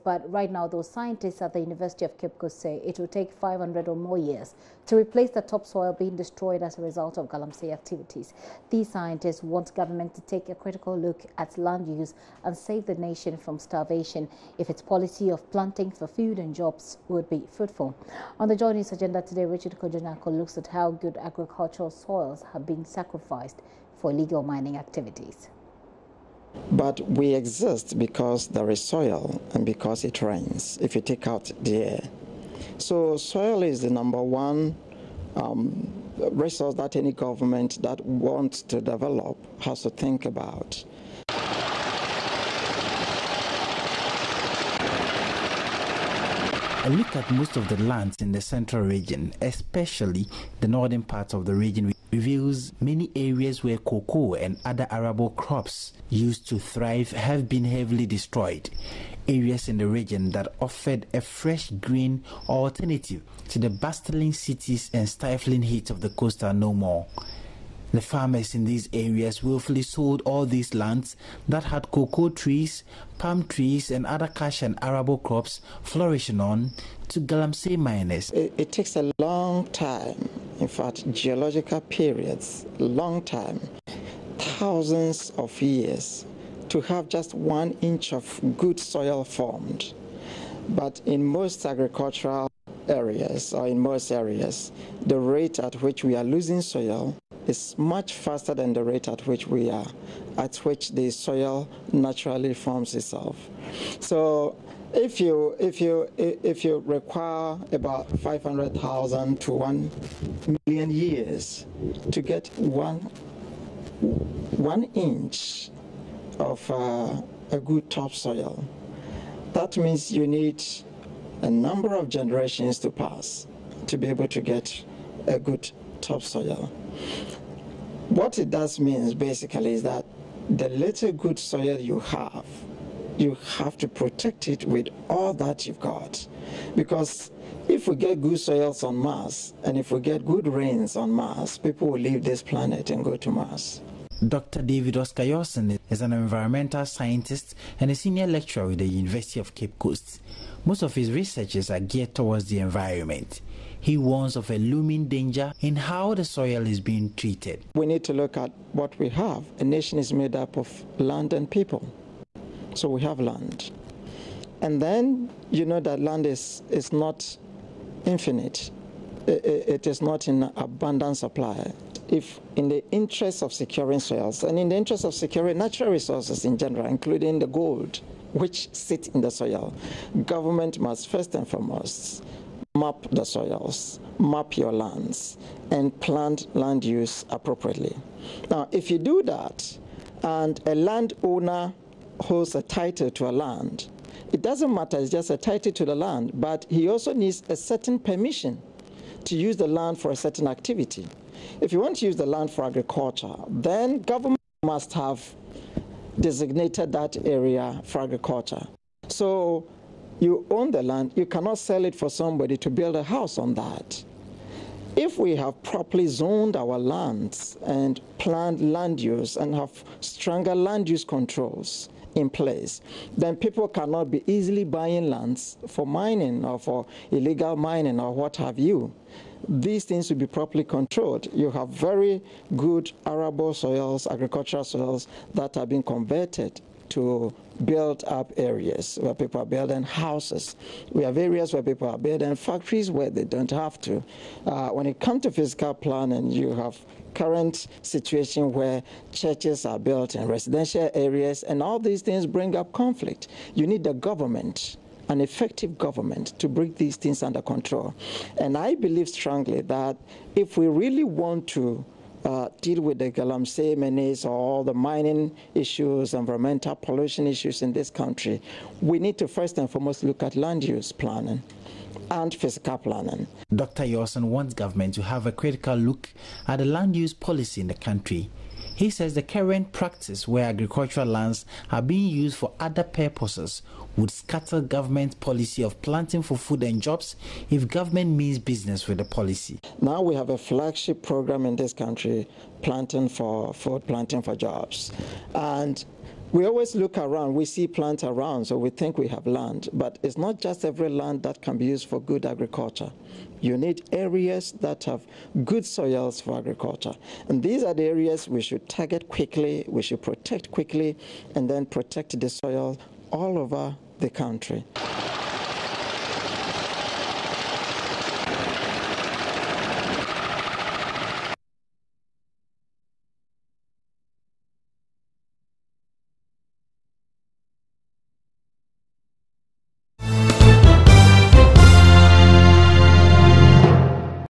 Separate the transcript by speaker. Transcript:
Speaker 1: but right now those scientists at the University of Cape Coast say it will take 500 or more years to replace the topsoil being destroyed as a result of galamsey activities. These scientists want government to take a critical look at land use and save the nation from starvation if its policy of planting for food and jobs would be fruitful. On the JoyNews Agenda today, Richard Kojunako looks at how good agricultural soils have been sacrificed for illegal mining activities.
Speaker 2: But we exist because there is soil and because it rains, if you take out the air. So soil is the number one resource that any government that wants to develop has to think about.
Speaker 3: A look at most of the lands in the central region, especially the northern parts of the region, reveals many areas where cocoa and other arable crops used to thrive have been heavily destroyed. Areas in the region that offered a fresh green alternative to the bustling cities and stifling heat of the coast are no more. The farmers in these areas willfully sold all these lands that had cocoa trees, palm trees and other cash and arable crops flourishing on to galamsey miners.
Speaker 2: It takes a long time, in fact geological periods, long time, thousands of years to have just 1 inch of good soil formed. But in most agricultural areas, or in most areas, the rate at which we are losing soil is much faster than the rate at which the soil naturally forms itself. So if you require about 500,000 to 1 million years to get one inch of a good topsoil, that means you need a number of generations to pass to be able to get a good topsoil. What it does means basically is that the little good soil you have to protect it with all that you've got. Because if we get good soils on Mars and if we get good rains on Mars, people will leave this planet and go to Mars.
Speaker 3: Dr. David Oscar Yorson is an environmental scientist and a senior lecturer with the University of Cape Coast. Most of his researches are geared towards the environment. He warns of a looming danger in how the soil is being treated.
Speaker 2: We need to look at what we have. A nation is made up of land and people. So we have land. And then you know that land is not infinite. It is not in abundant supply. If in the interest of securing soils and in the interest of securing natural resources in general, including the gold which sit in the soil, government must first and foremost map the soils, map your lands, and plan land use appropriately. Now, if you do that, and a landowner holds a title to a land, it doesn't matter, it's just a title to the land, but he also needs a certain permission to use the land for a certain activity. If you want to use the land for agriculture, then government must have designated that area for agriculture. So you own the land, you cannot sell it for somebody to build a house on that. If we have properly zoned our lands and planned land use and have stronger land use controls in place, then people cannot be easily buying lands for mining or for illegal mining or what have you. These things will be properly controlled. You have very good arable soils, agricultural soils that have been converted to build up areas where people are building houses. We have areas where people are building factories where they don't have to. When it comes to physical planning, you have current situation where churches are built in residential areas, and all these things bring up conflict. You need the government, an effective government, to bring these things under control. And I believe strongly that if we really want to deal with the galamsey menace or all the mining issues, environmental pollution issues in this country, we need to first and foremost look at land use planning and physical planning.
Speaker 3: Dr. Yorson wants government to have a critical look at the land use policy in the country. He says the current practice where agricultural lands are being used for other purposes would scatter government policy of planting for food and jobs if government means business with the policy.
Speaker 2: Now we have a flagship program in this country, planting for food, planting for jobs. And We always look around, we see plants around, so we think we have land, but it's not just every land that can be used for good agriculture. You need areas that have good soils for agriculture. And these are the areas we should target quickly, we should protect quickly, and then protect the soil all over the country.